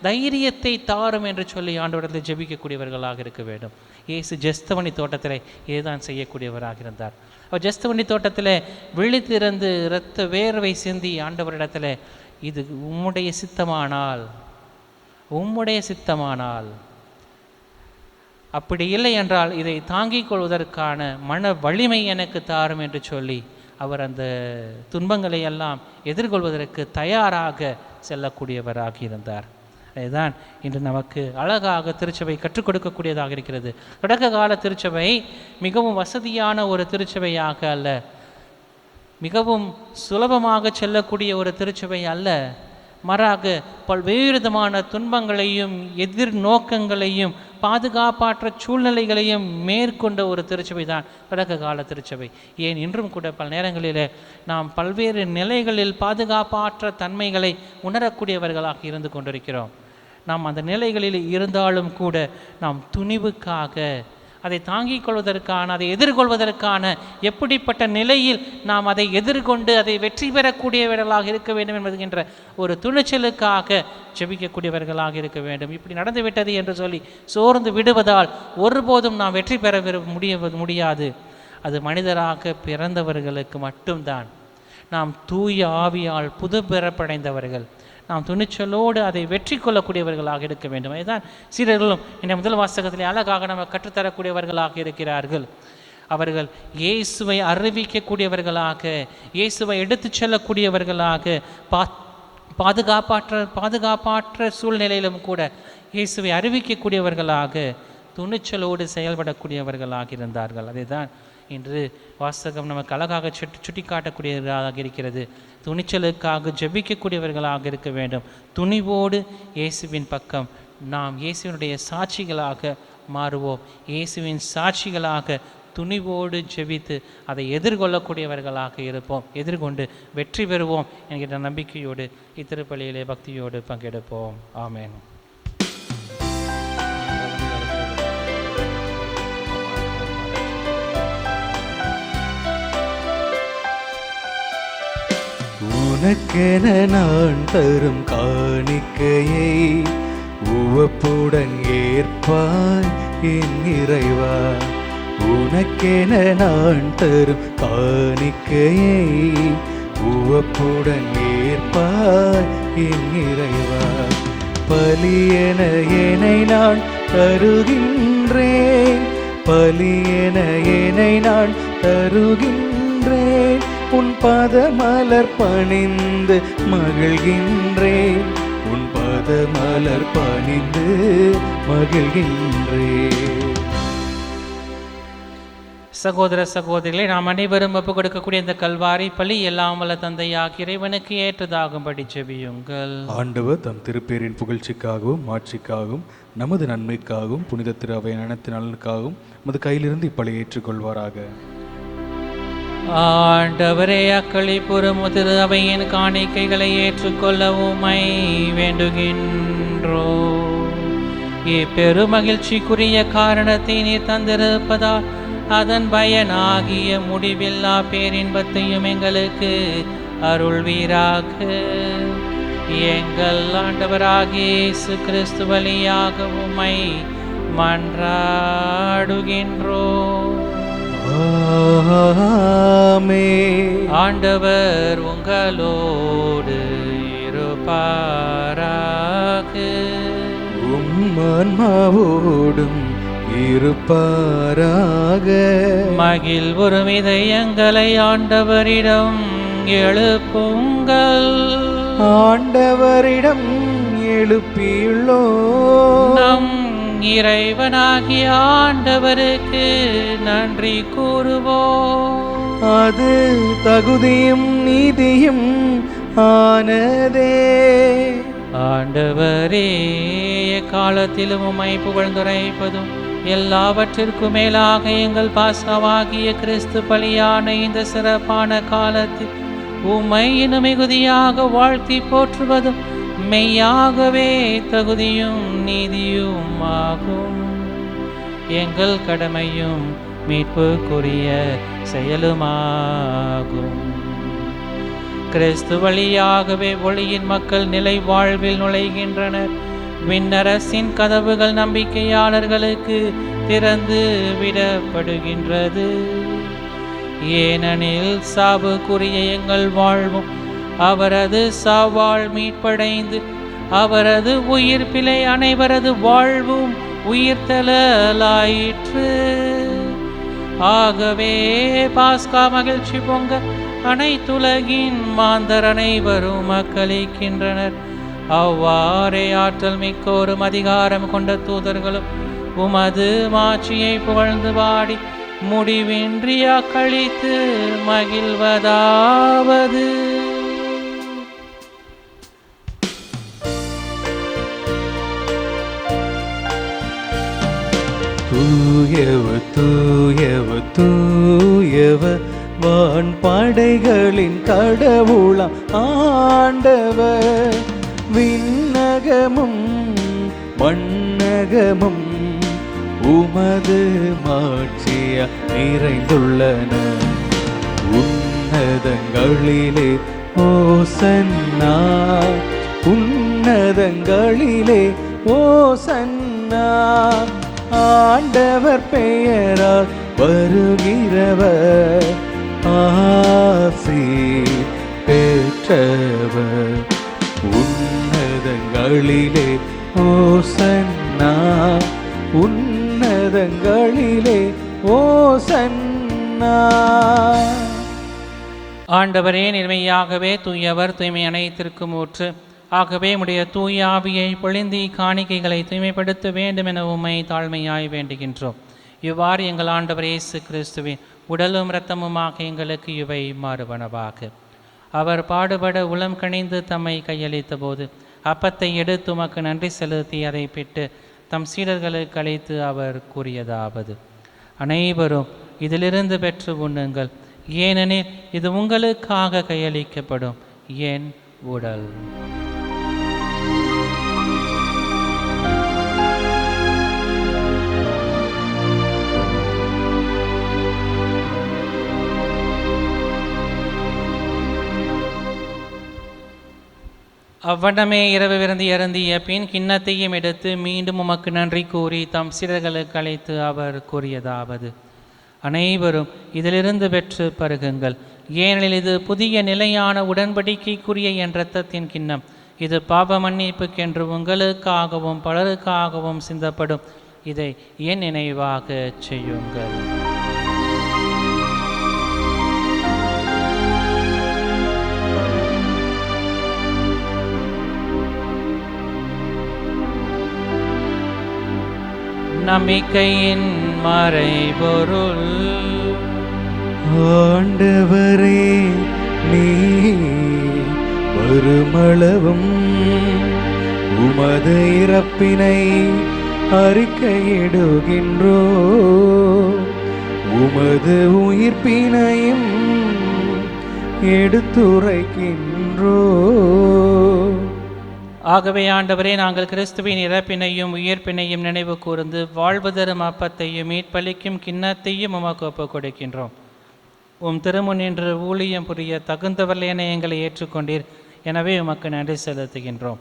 தைரியத்தை தாரும் என்று சொல்லி ஆண்டவரிடத்தில் ஜெபிக்கக்கூடியவர்களாக இருக்க வேண்டும். இயேசு ஜெஸ்தவனி தோட்டத்தில் இதுதான் செய்யக்கூடியவராக இருந்தார். அவர் ஜெஸ்தவனி தோட்டத்தில் விழித்திருந்து இரத்த வேர்வை சிந்தி ஆண்டவரிடத்தில் இது உம்முடைய சித்தமானால் அப்படி இல்லை என்றால் இதை தாங்கிக் கொள்வதற்கான மன வலிமை எனக்கு தாரும் என்று சொல்லி அவர் அந்த துன்பங்களை எல்லாம் எதிர்கொள்வதற்கு தயாராக செல்லக்கூடியவராக இருந்தார். அதுதான் இன்று நமக்கு அழகாக திருச்சபை கற்றுக் கொடுக்கக்கூடியதாக இருக்கிறது. தொடக்க கால திருச்சபை மிகவும் வசதியான ஒரு திருச்சபையாக அல்ல, மிகவும் சுலபமாக செல்லக்கூடிய ஒரு திருச்சபை அல்ல, மாறாக பல்வேறு விதமான துன்பங்களையும் எதிர்நோக்கங்களையும் பாதுகாப்பற்ற சூழ்நிலைகளையும் மேற்கொண்ட ஒரு திருச்சபை தான் தொடக்க கால திருச்சபை. ஏன் இன்றும் கூட பல நேரங்களில் நாம் பல்வேறு நிலைகளில் பாதுகாப்பற்ற தன்மைகளை உணரக்கூடியவர்களாக இருந்து கொண்டிருக்கிறோம். நாம் அந்த நிலைகளில் இருந்தாலும் கூட நாம் துணிவுக்காக அதை தாங்கிக் கொள்வதற்கான, அதை எதிர்கொள்வதற்கான எப்படிப்பட்ட நிலையில் நாம் அதை எதிர்கொண்டு அதை வெற்றி பெறக்கூடியவர்களாக இருக்க வேண்டும் என்பதுகின்ற ஒரு துணிச்சலுக்காக ஜெபிக்கக்கூடியவர்களாக இருக்க வேண்டும். இப்படி நடந்துவிட்டது என்று சொல்லி சோர்ந்து விடுவதால் ஒருபோதும் நாம் வெற்றி பெற முடியாது. அது மனிதராக பிறந்தவர்களுக்கு மட்டும்தான். நாம் தூய ஆவியால் புது பிறப்படைந்தவர்கள், நாம் துணிச்சலோடு அதை வெற்றி கொள்ளக்கூடியவர்களாக இருக்க வேண்டும். அதுதான் சீடர்களும் இந்த முதல் வாசகத்திலே அழகாக நம்ம கற்றுத்தரக்கூடியவர்களாக இருக்கிறார்கள். அவர்கள் இயேசுவை அறிவிக்கக்கூடியவர்களாக, இயேசுவை எடுத்து செல்லக்கூடியவர்களாக, பாதுகாப்பற்ற சூழ்நிலையிலும் கூட இயேசுவை அறிவிக்கக்கூடியவர்களாக துணிச்சலோடு செயல்படக்கூடியவர்களாக இருந்தார்கள். அதுதான் இன்று வாசகம் நமக்கு அழகாக சுட்டி காட்டக்கூடியவர்களாக இருக்கிறது. துணிச்சலுக்காக ஜெபிக்கக்கூடியவர்களாக இருக்க வேண்டும். துணிவோடு இயேசுவின் பக்கம் நாம் இயேசுவினுடைய சாட்சிகளாக மாறுவோம். இயேசுவின் சாட்சிகளாக துணிவோடு ஜெபித்து அதை எதிர்கொள்ளக்கூடியவர்களாக இருப்போம். எதிர்கொண்டு வெற்றி பெறுவோம் என்கிற நம்பிக்கையோடு இத்திருப்பலியிலே பக்தியோடு பங்கெடுப்போம். ஆமென். உனக்கென நான் தரும் காணிக்கையை உவப்புடன் ஏற்பாய் என் இறைவா. உனக்கென நான் தரும் காணிக்கையை உவப்புடன் ஏற்பாய் என் இறைவா. பலியென என்னை நான் தருகின்றேன், பலியென என்னை நான் தருகின்றேன். உன் பாதமலர் பணிந்து மகிழ்கின்றேன், உன் பாதமலர் பணிந்து மகிழ்கின்றேன். சகோதர சகோதரிகளை நாம் அனைவரும் ஒப்புக் கொடுக்கக்கூடிய இந்த கல்வாரி பலி எல்லாம் வல்ல தந்தையாகிய இறைவனுக்கு ஏற்றதாகும்படி ஜெபியுங்கள். ஆண்டவர் தம் திருப்பேரின் புகழ்ச்சிக்காகவும் மாட்சிக்காகவும் நமது நன்மைக்காகவும் புனித திரு அவையின் அனைத்து நலனுக்காகவும் நமது கையிலிருந்து இப்பலியை ஏற்றுக்கொள்வாராக. ஆண்டவரே, அக்களிப்புறும் திரு அவையின் காணிக்கைகளை ஏற்றுக்கொள்ள உம்மை வேண்டுகின்றோ. இப்பெருமகிழ்ச்சிக்குரிய காரணத்தை நீர் தந்திருப்பதால் அதன் பயனாகிய முடிவில்லா பேரின்பத்தையும் எங்களுக்கு அருள்வீராக. எங்கள் ஆண்டவராகிய இயேசு கிறிஸ்து வழியாக உம்மை மன்றாடுகின்றோ. ஆண்டவர் உங்களோடு இருப்பாராக. உம்மான்மாவோடும் இருப்பாராக. மகிழ்வுறும் இதயங்களை ஆண்டவரிடம் எழுப்புங்கள். ஆண்டவரிடம் எழுப்பியுள்ளோ. நம் இறைவனாகிய ஆண்டவருக்கு நன்றி கூறுவோம். அது தகுதியும் நீதியும் ஆனதே. ஆண்டவரே, எக்காலத்திலும் உம்மை புகழ்ந்துரைப்பதும் எல்லாவற்றிற்கும் மேலாக எங்கள் பாஸ்காவாகிய கிறிஸ்து பலியான இந்த சிறப்பான காலத்தில் உம்மை இன்னும் மிகுதியாக வாழ்த்தி போற்றுவதும் மெய்யாகவே தகுதியும் நீதியும் ஆகும். எங்கள் கடமையும் மீட்புக்குரிய செயலுமாகும். கிறிஸ்து வழியாகவே ஒளியின் மக்கள் நிலை வாழ்வில் நுழைகின்றனர். விண்ணரசின் கதவுகள் நம்பிக்கையாளர்களுக்கு திறந்து விடப்படுகின்றது. ஏனெனில் சாவுக்குரிய எங்கள் வாழ்வும் அவரது சாவால் மீட்படைந்து அவரது உயிர்ப்பிலை அனைவரது வாழ்வும் உயிர்த்தலாயிற்று. ஆகவே பாஸ்கா மகிழ்ச்சி பொங்க அனைத்துலகின் மாந்தர் அனைவரும் மக்களிக்கின்றனர். அவ்வாறே ஆற்றல் மிக்கோரும் அதிகாரம் கொண்ட தூதர்களும் உமது மாட்சியை புகழ்ந்து பாடி முடிவின்றி அக்களித்து மகிழ்வதாவது. தூயவ தூயவ தூயவ வான் படைகளின் கடவுளாம் ஆண்டவர். விண்ணகமும் மண்ணகமும் உமது மாட்சியா நிறைந்துள்ளன. உன்னதங்களிலே ஓசன்னா, உன்னதங்களிலே ஓசன்னா. ஆண்டவர் பெயரால் வருகிறவர் ஆசி பெற்றவர். உன்னதங்களிலே ஓசன்னா, உன்னதங்களிலே ஓசன்னா. ஆண்டவரே, நேர்மையாகவே தூயவர், தூய்மை அனைத்திற்கும் ஊற்று. ஆகவே உடைய தூய ஆவியை பொழிந்தி காணிக்கைகளை தூய்மைப்படுத்த வேண்டும் என உம்மை தாழ்மையாய் வேண்டுகின்றோம். இவ்வாறு எங்கள் ஆண்டவர் இயேசு கிறிஸ்துவின் உடலும் இரத்தமுமாக எங்களுக்கு இவை மாறுவனவாக. அவர் பாடுபட உளம் கணிந்து தம்மை கையளித்த போது அப்பத்தை எடுத்து உமக்கு நன்றி செலுத்தி அதை பிட்டு தம் சீடர்களுக்கு அளித்து அவர் கூறியதாவது: அனைவரும் இதிலிருந்து பெற்று உண்ணுங்கள், ஏனெனில் இது உங்களுக்காக கையளிக்கப்படும் என் உடல். அவ்வண்ணமே இரவு விருந்து அருந்திய பின் கிண்ணத்தையும் எடுத்து மீண்டும் உமக்கு நன்றி கூறி தம் சீடர்களுக்கு அழைத்து அவர் கூறியதாவது: அனைவரும் இதிலிருந்து பெற்று பருகுங்கள், ஏனெனில் இது புதிய நிலையான உடன்படிக்கைக்குரிய என் இரத்தத்தின் கிண்ணம். இது பாவ மன்னிப்புக்கென்று உங்களுக்காகவும் பலருக்காகவும் சிந்தப்படும். இதை என் நினைவாக செய்யுங்கள். நம்பிக்கையின் மறைபொருள். ஆண்டவரே, நீ வருமளவும் உமது இறப்பினை அறிக்கையிடுகின்றோ, உமது உயிர்ப்பினையும் எடுத்துரைக்கின்றோ. ஆகவே ஆண்டவரே, நாங்கள் கிறிஸ்துவின் இறப்பினையும் உயிர்ப்பினையும் நினைவு கூர்ந்து வாழ்வு தரும் அப்பத்தையும் மீட்பளிக்கும் கிண்ணத்தையும் உமக்கு ஒப்புக் கொடுக்கின்றோம். உம் திருமுன் நின்று ஊழியம் புரிய தகுந்தவர்கள் என எங்களை ஏற்றுக்கொண்டீர். எனவே உமக்கு நன்றி செலுத்துகின்றோம்.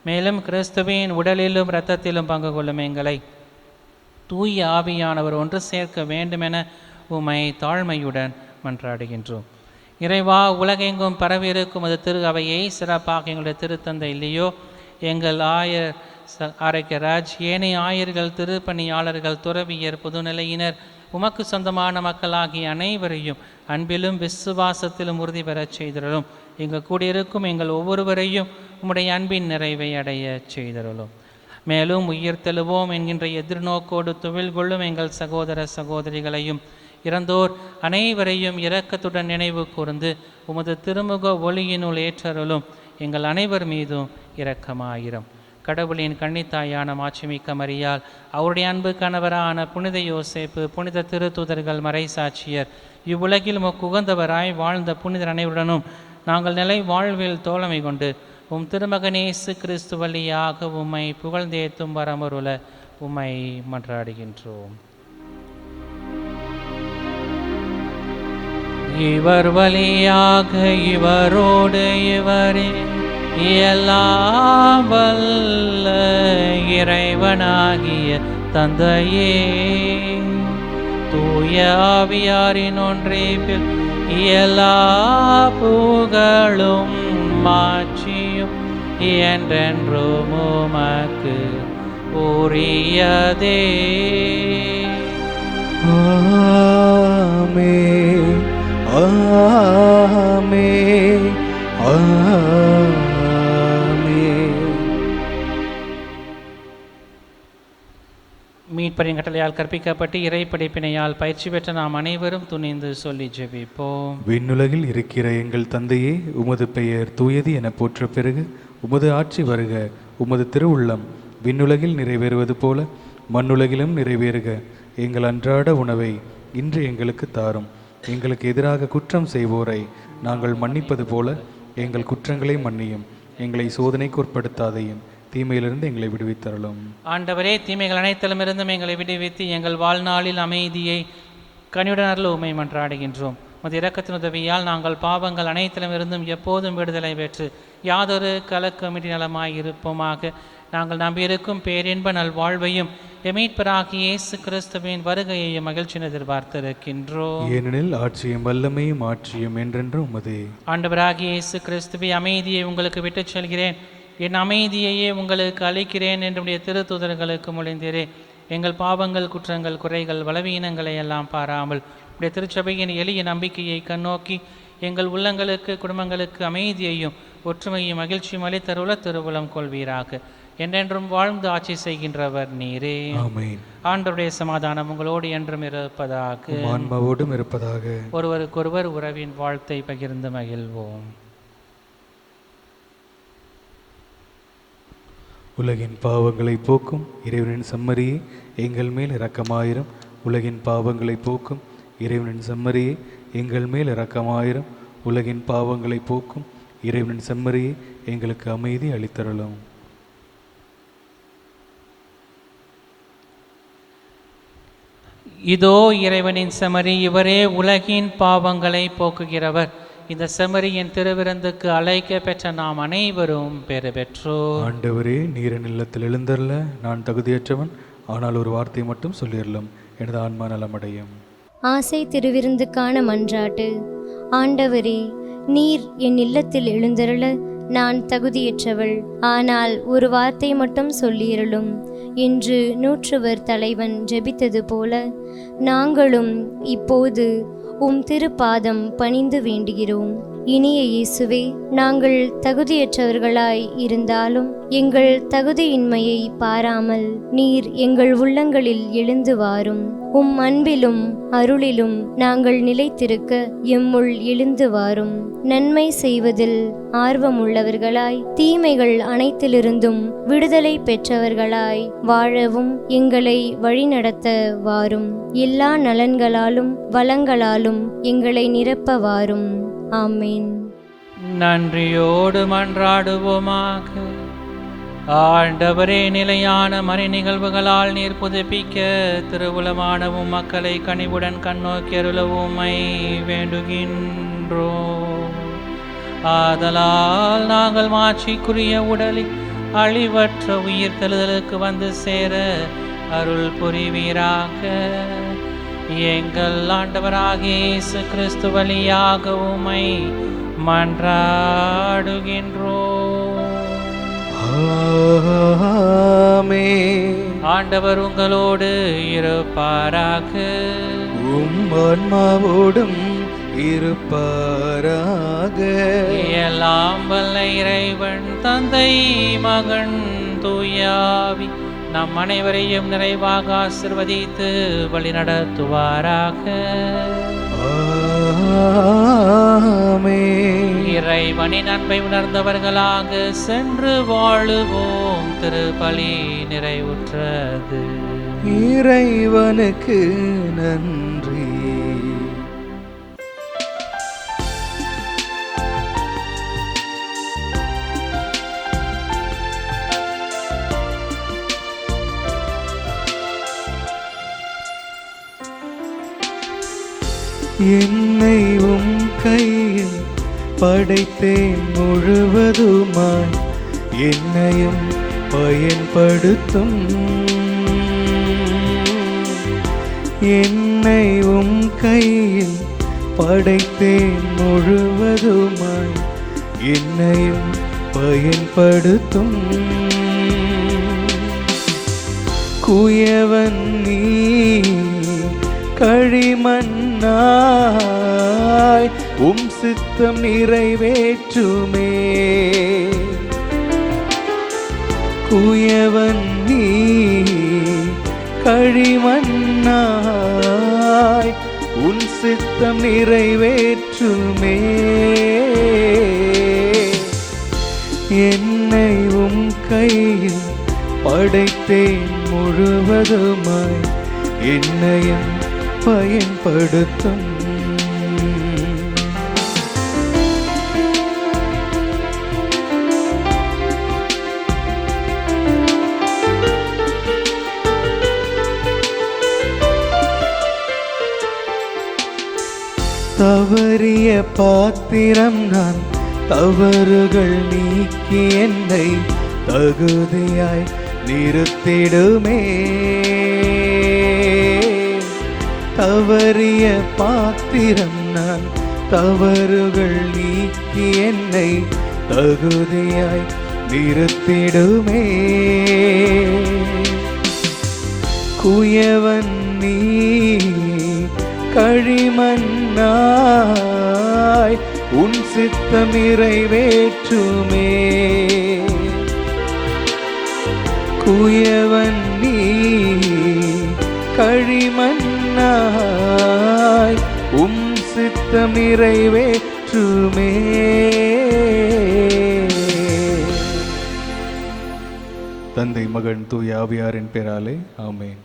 மேலும் கிறிஸ்துவின் உடலிலும் இரத்தத்திலும் பங்கு கொள்ளும் எங்களை தூய ஆவியானவர் ஒன்று சேர்க்க வேண்டுமென உம்மை தாழ்மையுடன் மன்றாடுகின்றோம். இறைவா, உலகெங்கும் பரவியிருக்கும் அது திரு அவையை சிறப்பாக எங்களுடைய திருத்தந்தை இல்லையோ, எங்கள் ஆயர் ஆரோக்கியராஜ், ஏனைய ஆயர்கள், திருப்பணியாளர்கள், துறவியர், புதுநிலையினர், உமக்கு சொந்தமான மக்களாகிய அனைவரையும் அன்பிலும் விசுவாசத்திலும் உறுதி பெறச் செய்திடலும். இங்கு கூடியிருக்கும் எங்கள் ஒவ்வொருவரையும் உம்முடைய அன்பின் நிறைவை அடைய செய்தருளும். மேலும் உயிர் தெழுவோம் என்கின்ற எதிர்நோக்கோடு துவில் கொள்ளும் எங்கள் சகோதர சகோதரிகளையும் இறந்தோர் அனைவரையும் இரக்கத்துடன் நினைவு கூர்ந்து உமது திருமுக ஒளியினுள் ஏற்றருளும். எங்கள் அனைவர் மீதும் இரக்கமாயிரம். கடவுளின் கன்னித்தாயான மாட்சிமிக்க மரியாள், அவருடைய அன்பு கணவரான புனித யோசேப்பு, புனித திருத்தூதர்கள், மறைசாட்சியர், இவ்வுலகில் உகந்தவராய் வாழ்ந்த புனிதர் அனைவருடனும் நாங்கள் நிலை வாழ்வில் தோழமை கொண்டு உம் திருமகனேசு கிறிஸ்து வழியாக உம்மை புகழ்ந்தேத்தும் வரமருள உம்மை மன்றாடுகின்றோம். இவர் வழியாக இவரோடு இவரே எல்லாம் வல்ல இறைவனாகிய தந்தையே, தூய ஆவியாரின் ஒன்றிப்பில் எல்லா புகழும் மாட்சியும் என்றென்றும் உமக்கு உரியதே. ஆமென், ஆமென், ஆமென். மீட்பரின் கட்டளையால் கற்பிக்கப்பட்டு இறை படைப்பினையால் பயிற்சி பெற்ற நாம் அனைவரும் துணிந்து சொல்லி ஜெபிப்போம். விண்ணுலகில் இருக்கிற எங்கள் தந்தையே, உமது பெயர் தூயது என போற்ற பிறகு உமது ஆட்சி வருக. உமது திருவுள்ளம் விண்ணுலகில் நிறைவேறுவது போல மண்ணுலகிலும் நிறைவேறுக. எங்கள் அன்றாட உணவை இன்று எங்களுக்கு தாரும். எங்களுக்கு எதிராக குற்றம் செய்வோரை நாங்கள் மன்னிப்பது போல எங்கள் குற்றங்களை மன்னியும். எங்களை சோதனைக்கு உட்படுத்தாதையும் தீமையிலிருந்து எங்களை விடுவித்தரலும். ஆண்டவரே, தீமைகள் அனைத்திலுமிருந்தும் எங்களை விடுவித்து எங்கள் வாழ்நாளில் அமைதியை கனிவுடன் அருள உம்மை மன்றாடுகின்றோம். உமது இரக்கத்தின் உதவியால் நாங்கள் பாவங்கள் அனைத்திலுமிருந்தும் எப்போதும் விடுதலை பெற்று யாதொரு கலக்கமின்றி நலமாய் இருப்போமாக. நாங்கள் நம்பியிருக்கும் பேரின்ப நல்வாழ்வையும் மீட்பராகிய இயேசு கிறிஸ்துவின் வருகையையும் மகிழ்ச்சியின் எதிர்பார்த்திருக்கின்றோம். ஏனெனில் ஆட்சியும் வல்லமையும் ஆட்சியும் என்றென்று உமதே. ஆண்டவராகிய இயேசு கிறிஸ்துவை, அமைதியை உங்களுக்கு விட்டுச் செல்கிறேன், என் அமைதியையே உங்களுக்கு அளிக்கிறேன் என்னுடைய திருத்தூதர்களுக்கு மொழிந்தீரே. எங்கள் பாவங்கள், குற்றங்கள், குறைகள், பலவீனங்களை எல்லாம் பாராமல் உடைய திருச்சபையின் எளிய நம்பிக்கையை கண்ணோக்கி எங்கள் உள்ளங்களுக்கு, குடும்பங்களுக்கு அமைதியையும் ஒற்றுமையும் மகிழ்ச்சியும் அளித்தருள திருவுளம் கொள்வீராக. என்றென்றும் வாழ்ந்து ஆட்சி செய்கின்றவர் நீரே. ஆமென். ஆண்டவருடைய சமாதானம் உங்களோடு என்றும் இருப்பதாக, ஆன்மாவோடும் இருப்பதாக. ஒருவருக்கொருவர் உறவின் வாழ்த்தை பகிர்ந்து மகிழ்வோம். உலகின் பாவங்களை போக்கும் இறைவனின் செம்மறியே, எங்கள் மேல் இரக்கமாயிரும். உலகின் பாவங்களை போக்கும் இறைவனின் செம்மறியே, எங்கள் மேல் இரக்கமாயிரும். உலகின் பாவங்களை போக்கும் இறைவனின் செம்மறியே, எங்களுக்கு அமைதி அளித்தருளும். இதோ இறைவனின் செம்மறி, இவரே உலகின் பாவங்களை போக்குகிறவர். இந்த செம்மறியின் திருவிருந்துக்கு அழைக்க பெற்ற நாம் அனைவரும் பெறு பெற்றோம். ஆண்டவரே, நீரின் இல்லத்தில் எழுந்தருள நான் தகுதியற்றவன், ஆனால் ஒரு வார்த்தை மட்டும் சொல்லிடலாம், எனது ஆன்மா நலமடையும். ஆசை திருவிருந்துக்கான மன்றாட்டு. ஆண்டவரே, நீர் என் இல்லத்தில் எழுந்தருள நான் தகுதியற்றவள், ஆனால் ஒரு வார்த்தை மட்டும் சொல்லியருளும் என்று நூற்றுவர் தலைவன் ஜெபித்தது போல நாங்களும் இப்போது உம் திருப்பாதம் பணிந்து வேண்டுகிறோம். இனிய இயேசுவே, நாங்கள் தகுதியற்றவர்களாய் இருந்தாலும் எங்கள் தகுதியின்மையை பாராமல் நீர் எங்கள் உள்ளங்களில் எழுந்து வாரும். உம் அன்பிலும் அருளிலும் நாங்கள் நிலைத்திருக்க எம்முள் எழுந்து வாரும். நன்மை செய்வதில் ஆர்வமுள்ளவர்களாய், தீமைகள் அனைத்திலிருந்தும் விடுதலை பெற்றவர்களாய் வாழவும் எங்களை வழிநடத்த வாரும். எல்லா நலன்களாலும் வளங்களாலும் எங்களை நிரப்ப வாரும். ஆமென். நன்றியோடு மன்றாடுவோமாக. ஆண்டவரே, நிலையான மறை நிகழ்வுகளால் நீர் புதுப்பிக்க திருவுளமானவும் மக்களை கனிவுடன் கண்ணோக்கி அருளவுமை வேண்டுகின்றோம். ஆதலால் நாங்கள் மாட்சிக்குரிய உடலில் அழிவற்ற உயிர் தெழுதலுக்கு வந்து சேர அருள் புரிவீராக. எங்கள் ஆண்டவராகிய இயேசு கிறிஸ்து வழியாக உம்மை மன்றாடுகின்றோம். ஆண்டவர் உங்களோடு இருப்பாராக. உம் ஆன்மாவோடும் இருப்பாராக. எல்லாம் வல்ல இறைவன் தந்தை மகன் தூயாவி நம் அனைவரையும் நிறைவாக ஆசிர்வதித்து வழிநடத்துவாராக. ஆமென். இறைவனின் அன்பை உணர்ந்தவர்களாக சென்று வாழுவோம். திருப்பலி நிறைவுற்றது. இறைவனுக்கு நன்றி. என்னை உம் கையில் படைத்தேன் முழுவதுமாய், என்னையும் பயன்படுத்தும். என்னை உம் கையில் படைத்தேன் முழுவதுமாய், என்னையும் பயன்படுத்தும். குயவன் நீ களிமண்ணாய், உம் சித்தம் நிறைவேற்றுமே. குயவன் நீ களிமண்ணாய், உன் சித்தம் நிறைவேற்றுமே. என்னை உம் கையில் படைத்தேன் முழுவதுமாய், என்னையும் பயன்படுத்தும். தவறிய பாத்திரம் நான், தவறுகள் நீக்கி என்னை தகுதியாய் நிறுத்திடுமே. தவறிய பாத்திரம் நான், தவறுகள் நீக்கி என்னை தகுதியாய் நிறுத்திடுமே. குயவன் நீ களிமண்ணாய், உன் சித்தம் நிறைவேற்றுமே. குயவன் நீ களிமண்ணாய், உம் சித்தம் நிறைவேற்றுமே. தந்தை மகன் தூய ஆவியாரின் பெயராலே ஆமென்.